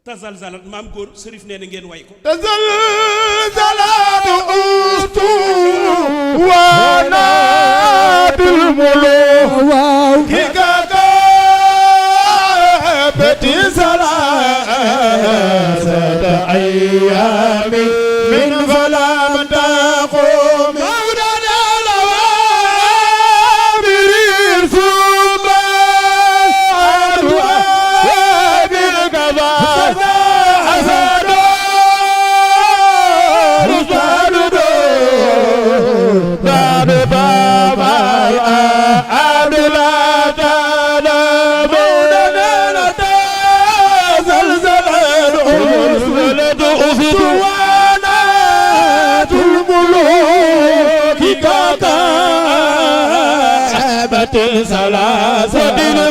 tazalzalat maam góor sërif nee na ngeen way ko tazalzalat ustuwanaatil muluk ki kakaabati salaasata ayyaamin min falam taqum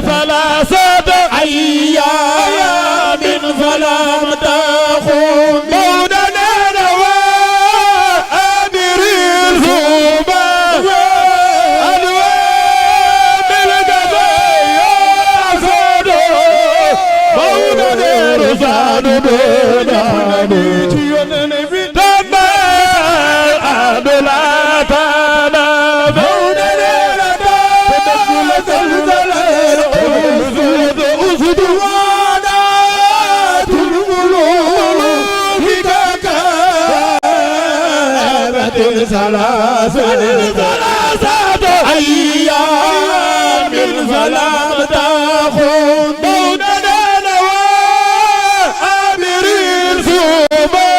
ثلاثة أيام فلم تخم مولنا وأمر الزبا ألوان بالقضايا فدو مولنا رفان دوناني في دمى أدلاتنا ثلاثة أيام فلم تخن دوننا وأمر الزبا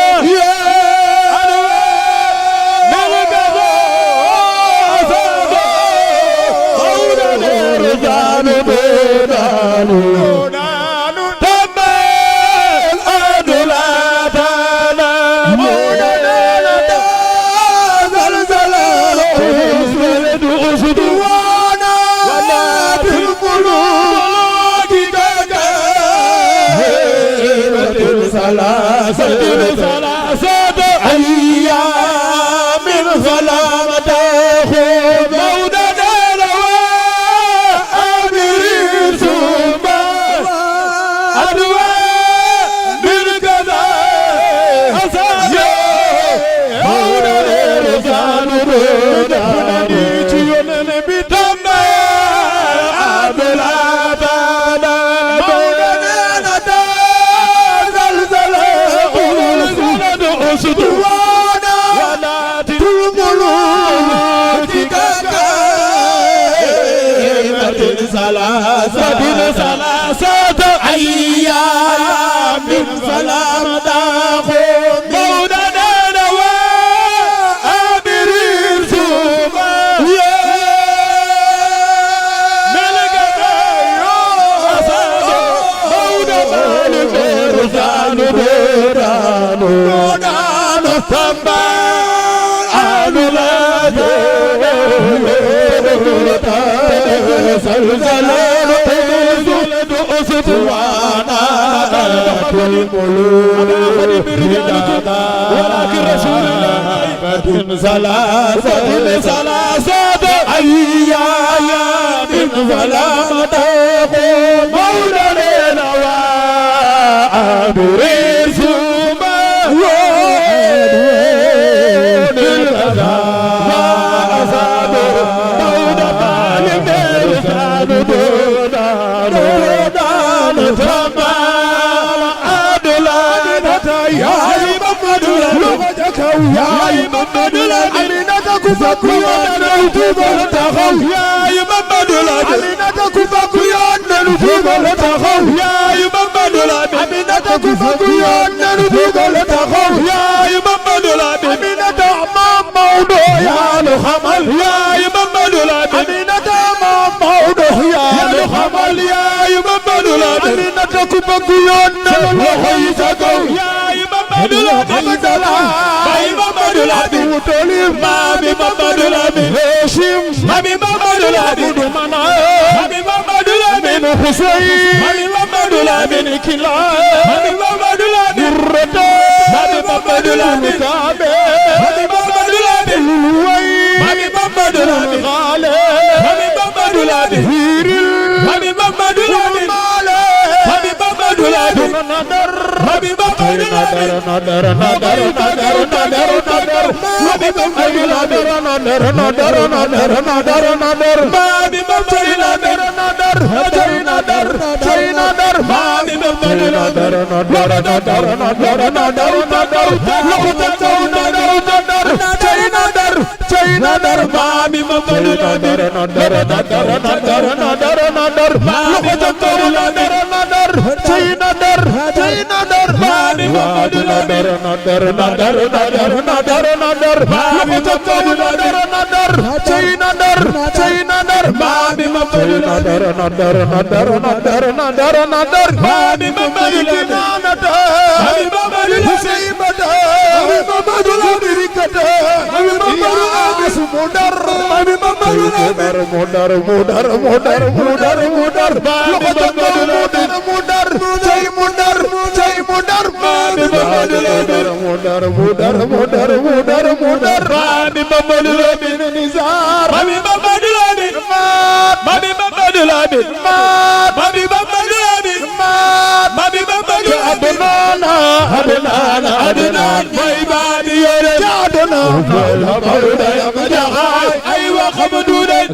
ثلاثة أيام فلم تخن مولنا وأمر الزبا أدواء بالقضاء مولنا رفان دوناني تيوننا بدمى أبلاتنا مولنا أسدوانا ولا تلملوك كاكا ثلاثة أيام فلم تخن مولنا وأمر الزبا ملك مولنا ثم أنولاد زلزال زلد أسطوانا الملوك ولكن رسول الله ثلاثة أيام فلم تخن مولنا وأمر الزبا يا محمد الأمينة كفاك يا نلتوب لتخو يا محمد الأمينة كفاك يا نلتوب لتخو يا محمد الأمينة كفاك يا نلتوب لتخو يا محمد الأمينة أمام موضوع يا ku bëgg yoon na loxo yi sa kaw yaay Mamadou Lamine bay Mamadou Lamine wutali maami Mamadou Lamine Hashim maami Mamadou Lamine mana maami Mamadou Lamine Hussein maami Mamadou Lamine Kila maami Mamadou Lamine Rata maami Mamadou Lamine Kabe maami Mamadou Lamine Way maami Mamadou Lamine Khale maami Mamadou Lamine Hiril maami Mamadou Lamine Male maami Mamadou Lamine Nadar maami Mamadou Lamine Nadar maami Mamadou Lamine Nadar maami Mamadou Lamine Nadar maami Mamadou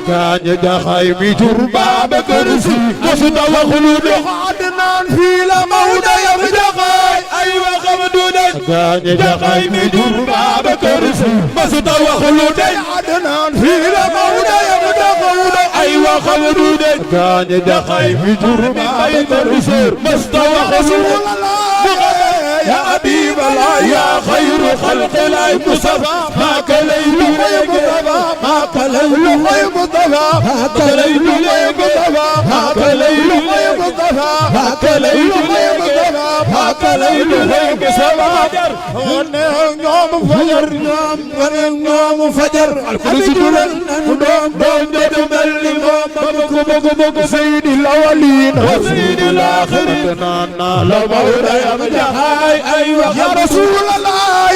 Kanya jahay mi turba bekersi Masuda wa khulude Adnan fila mauda ya jahay ay wa khamdude Kanya jahay mi turba bekersi Masuda wa khulude Adnan fila mauda ya jahay ay wa khamdude Kanya jahay mi turba bekersi Masuda wa khulude يا حبيب الله يا خير خلق الله مصطفى ما كليل يا مصطفى ما كليل يا مصطفى ما كليل يا مصطفى ما كليل يا مصطفى ما كليل يا مصطفى ما كليل يا مصطفى يوم فجر يوم فجر الكرسي دوم بك سيد الاولين وسيد الاخرين لا مولا يا مجاهد أيوة يا رسول الله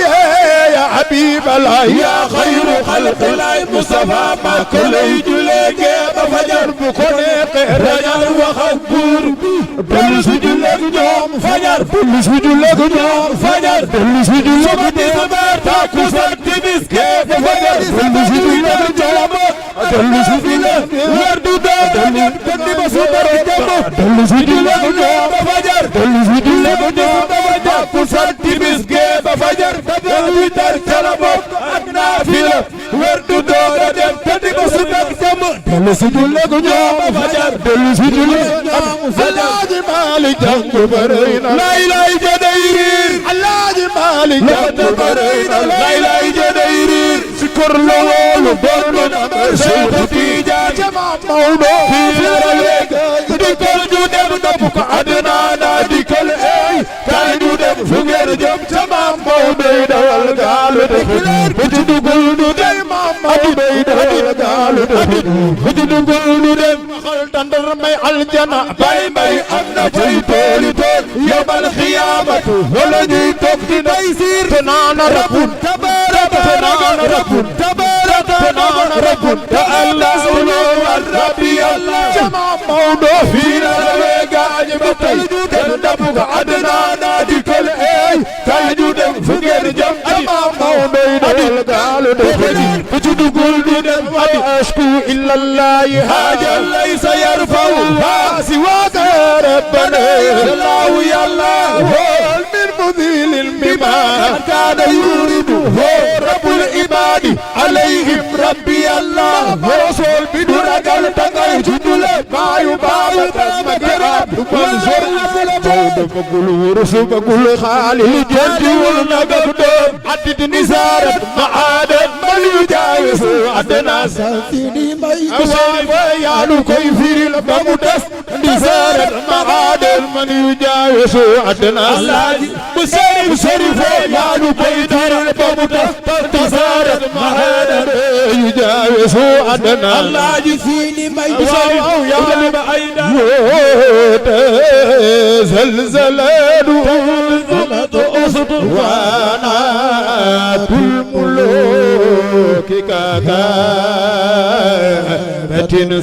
يا حبيب الله يا خير خلق الله مصطفى ما كل يجلك بفجر بكونك رجال وخبور بلش يجلك يوم فجر بلش يجلك يوم فجر بلش يجلك تسمر تاكو سكتبس كيف فجر بلش يجلك يوم بلش يجلك وردو دادن كنت بسوبر جمو بلش يجلك يوم فجر بلش يجلك يوم فجر kusal timis gee ba fajar dafa witar calabok ak naafila werdu doora dem tëddi ba sunak jàmm dellu si julle gu ñoom ba fajar dellu si julle am Alaaji Maalik jàng barëy na lay lay jaday riir Alaaji Maalik jàng barëy na lay lay jaday riir si kor la woolu borno na Seex Tijaan jama Mawdo fii la weega dikal ju dem dapp ko adna na dikal ey kay du dem fu ngeen jëm ca maam Maodo day dawal gaalu def bu ci dugul du dem maam Maodo day dawal gaalu def bu ci dugul du dem xol tandar may aljana bay bay am na fay tooli tool yawmal xiyaamatu wala ñuy toog di day siir te naana rabbun tabaraka te naana rabbun tabaraka te naana rabbun te allah sulu wal rabbi allah ca maam Maodo fii la la gaañu ba tey kenn dabu ko adna na di kal ey kay du dem fu ngeen jëm ama Maodo dawal gaalu def bu ci dugul du dem adi ashku illa allah haja laysa yarfa'u siwaka rabbana allah ya allah wal min mudhilil bima kana yuridu rabbul ibadi alayhim rabbi allah rasul bi du ragal tagay jundule mayu baba tasma garab kon zor jawda bagul wurus bagul xaalil jëndiwul nagam doom addit nisaarat maadat man yu jaawis adna Sidy Mbay waay yaanu koy firil ba mu des nisaarat maadat man من يجاوز عدنا بشريف يا نبيدر بمتصارت مهانا يجاوز عدنا الله يفيني ما يشرف يا أيدارا زلزلان وانا بالملوك كاكابة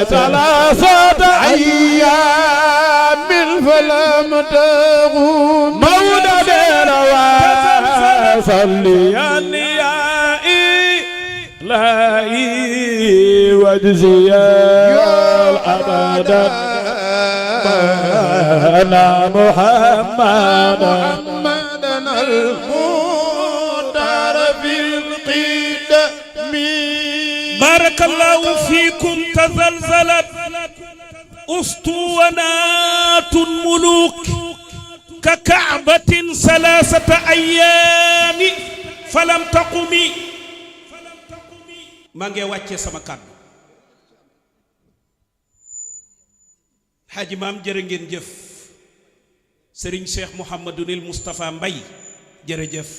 ثلاثة أيام فلم تغون مولى ديروا صليا يا إلهي واجزيا أبدا أنا محمدا المختار في القدم بارك الله فيكم تزلزلت أسطوانات الملوك ككعبة 3 أيام فلم تقمي ما ngi wàcce sama kàddu xaaji maam jërë ngeen jëf sëriñ Cheikh Mouhamadunil Moustapha Mbaye jërëjëf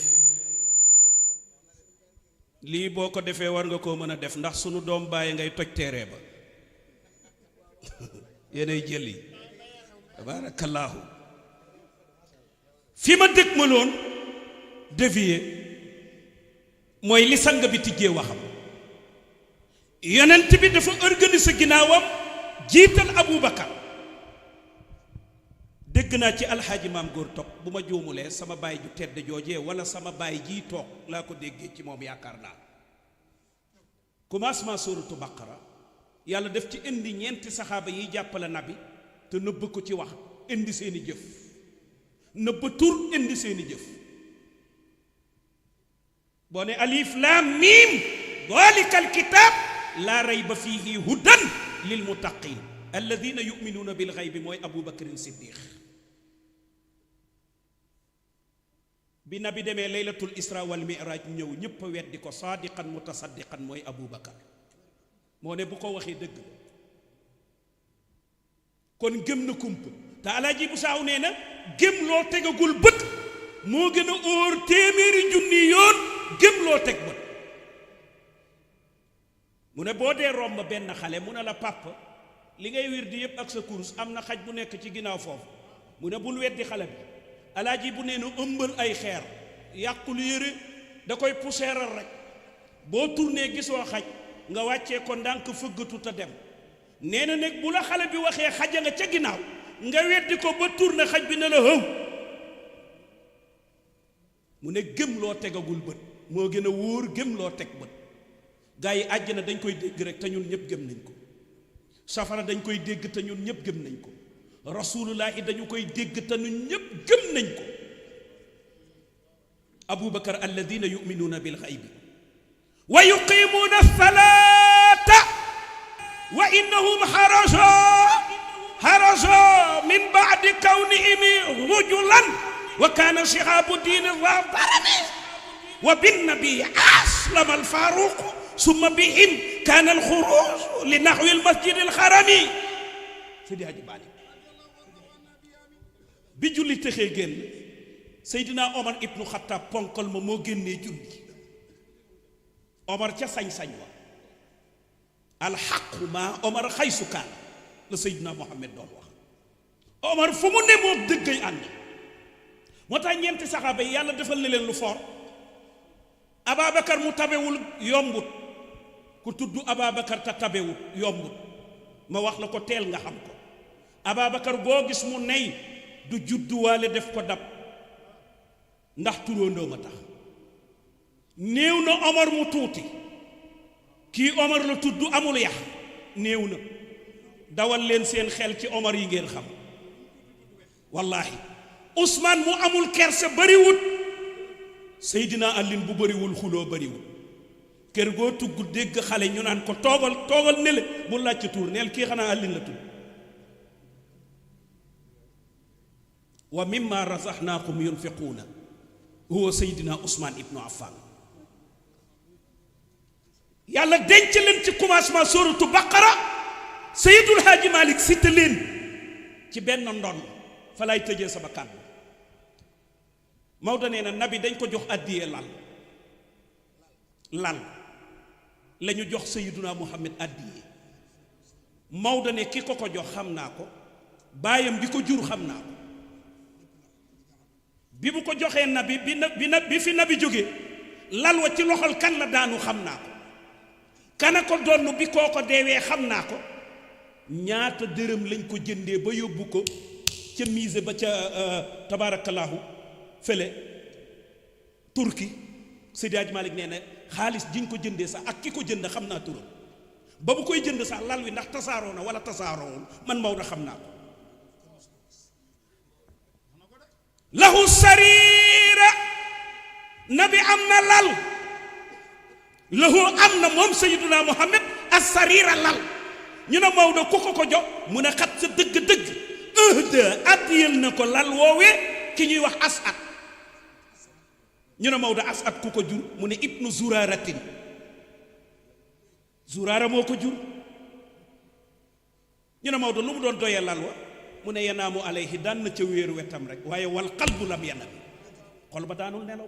lii boo ko defee war nga koo mën a def ndax sunu doom bàyyi ngay toj teere ba yéenay jëli tabaarakallaahu fi ma dëkk ma loon dévier mooy li sang bi tijjee waxam yonent bi dafa organiser ginnaawam jiital Aboubacar dégg naa ci alxaaji maam góor topp bu ma juumulee sama baay ju tedd joojee wala sama baay jii toog laa ko déggee ci moom yaakaar naa commencement suuratu baqara yàlla def ci indi ñeenti saxaaba yiy jàppale nabi te nëbb ko ci wax indi seeni jëf nëbb tur indi seeni jëf boo ne alif laam miim daalikal kitaab laa rayba fiihi hudan lil muttaqin alladina yuminuuna bil xaybi mooy Aboubacarin Siddiq bi nabi demee laylatul isra wal mi'raj ñëw ñëpp a weddi ko saadiqan mutasaddiqan mooy Aboubacar moo ne bu ko waxee dëgg kon gëm na kump te alaaji bu saaw nee na gëm loo tegagul bët moo gën a óor téeméeri junni yoon gëm loo teg bët mu ne boo dee romb benn xale mu ne la papa li ngay wirdi yëpp ak sa kurus am na xaj bu nekk ci ginnaaw foofu mu ne bul weddi xale bi alaaji bu nee na ëmbal ay xeer yàqul yére da koy puseeral rek boo tourné gisoo xaj nga wàccee ko ndànk fëggatu te dem nee na nag bu la xale bi waxee xaja nga ca ginnaaw nga weddi ko ba tourné xaj bi ne la hëw mu ne gëm loo tegagul bët moo gën a wóor gëm loo teg bët gaa yi àjjana dañ koy dégg rek te ñun ñëpp gëm nañ ko safara dañ koy dégg te ñun ñëpp gëm nañ ko rasulullahi dañu koy dégg te ñun ñëpp gëm nañ ko Aboubacar alladina yuminuuna bil xaybi wa yuqimuuna alsalata wa innahum harajo min baadi kawnihim rujulan wa kaana shihaabu diini za darami wa binnabi aslama alfaruq summa bihim kaana alxuruj li naxwi almasjid alxarami Seydi Hadji Malick bi julli texee génn Seydina Omar ibnu Xattaab ponkal ma moo génnee julli Omar ca sañ-sañ wa alxaqu ma Omar xaysu kaan la Seydina Mohamed doon wax Omar fu mu ne moo dëggay ànd moo tax ñeenti saxaaba yi yàlla defal na leen lu fort Ababacar mu tabewul yombut ku tudd Ababacar te tabewut yombut ma wax la ko teel nga xam ko Ababacar boo gis mu ney du judduwaale def ko dab ndax turóondoo ma tax néew na Omar mu tuuti kii Omar la tudd amul yax néew na dawal leen seen xel ci Omar yi ngeen xam wallahi Ousmane mu amul kersa bariwut Seydina Alioune bu bariwul xuloo bariwul kër goo tugg dégg xale ñu naan ko toogal nele bu laaj tuur neel kii xanaa Alioune la tudd wa mimma razaqnaakum yunfiquuna huwa Seydina Ousmane ibnu Affan yàlla denc leen ci commencement suratu Baqara Seydul Haaji Malick cité leen ci benn ndon fa lay tëjee sama kàddu Maodo nee na nabi dañ ko jox addiyee lal la ñu jox Sayyiduna Muhammad addiyee Maodo ne ki ko jox xam naa ko baayam bi ko jur xam naa ko bi mu ko joxee nabi bi fi nabi jóge lal wa ci loxol kan la daanu xam naa ko kana ko donn bi kooko deewee xam naa ko ñaata dërëm lañ ko jëndee ba yóbbu ko ca mise ba ca tabarakallahu fële turki Seydi Hadji Malick nee na xaalis jiñ ko jëndee sax ak ki ko jënd xam naa turam ba bu koy jënd sax lal wi ndax tasaaroo na wala tasaaroowul man Maodo xam naa ko lahu sarira nabi am na lal lahu am na moom Sayyiduna Muhammad as sarira lal ñu ne Maodo ku ko jox mu ne xat sa dëgg-dëgg addiyal na ko lal woowee ki ñuy wax Asad ñu ne Maodo Asad ku ko jur mu ne ibnu Zuraratin Zurara moo ko jur ñu ne Maodo lu mu doon doyee lal wa mu ne yanaamu alayhi daan na ca wéeru wetam rek waaye wal qalbu lam yanam xol ba daanul nelaw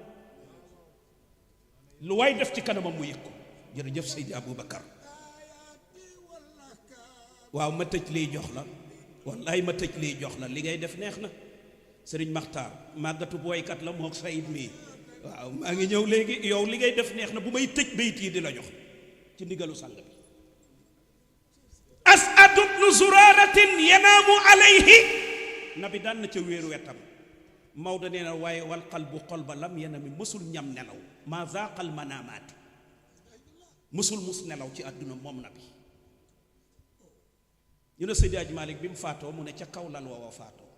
lu waay def ci kanamam mu yëg ko jërëjëf Seydi Aboubacar waaw ma tëj liy jox la wallaay ma tëj liy jox la li ngay def neex na sëriñ Maxtaar màggatu booykat la mook Sayid mii waaw maa ngi ñëw léegi yow li ngay def neex na bu may tëj bayit yi di la jox ci ndigalu sàng bi As'ad ibnu Zuraratin yanaamu alayhi nabi daan na ca wéeru wetam Maodo nee na waaye wal qalbu xol ba lam yanami mësul ñam nelaw maa zaaqal manaamaati mësul mus nelaw ci àdduna moom nabi ñu ne Seydi Hadji Malick bi mu faatoo mu ne ca kaw lal wa faatoo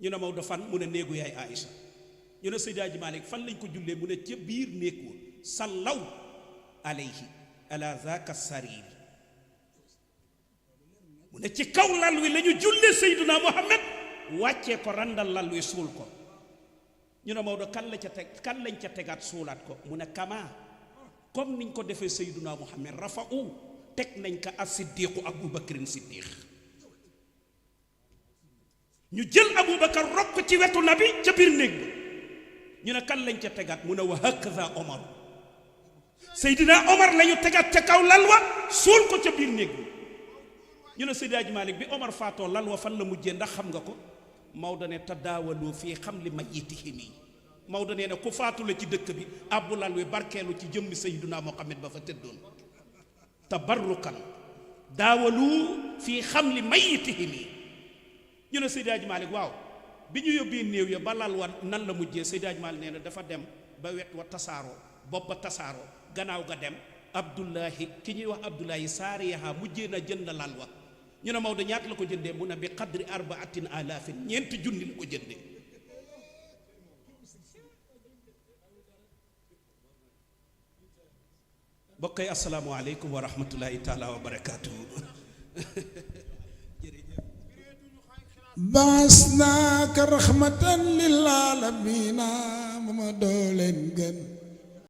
ñu ne Maodo fan mu ne néegu yaay Aïcha ñu ne Seydi Hadji Malick fan lañ ko jullee mu ne ca biir néeg wa sallaw alayhi ala zaaka sariri mu ne ci kaw lal wi la ñu jullee Seydina Muhammad wàccee ko randal lal wi suul ko ñu ne Maodo kan lañ ca tegaat suulaat ko mu ne kama comme niñ ko defee Seydina Muhammad rafa'u teg nañ ko as-siddiqu Aboubacarin Siddiq ñu jël Aboubacar rokk ci wetu nabi ca biir néeg ba ñu ne kan lañ ca tegaat mu ne wa hakaza Omar Seydina Omar la ñu tegaat ca kaw lal wa suul ko ca biir néeg bi ñu ne Seydi Hadji Malick bi Omar faatoo lal wa fan la mujjee ndax xam nga ko Maodo ne tadaawalu fii xam li mayyitihim Maodo nee na ku faatu la ci dëkk bi abbu lal wi barkeelu ci jëmmi Seydina Muhammad ba fa tëddoon tabarrukan daawalu fii xam li mayyitihim ñu ne Seydi Hadji Malick waaw bi ñu yóbbee néew ya ba lal wa nan la mujjee Seydi Hadji Malick nee na dafa dem ba wet wa tasaaroo bopp ba tasaaroo gannaaw ga dem Abdullahi ki ñuy wax Abdullahi saariyaha mujjee na jënd lal wa ñu ne Maodo ñaata la ko jëndee mu ne bi qadri 4000 ñeenti junni la ko jëndee mbokk yi assalaamu aleykum wa rahmatullahi taala wa barakaatuhu baasnaaka rahmatan lil aalamiina ma dooleen gën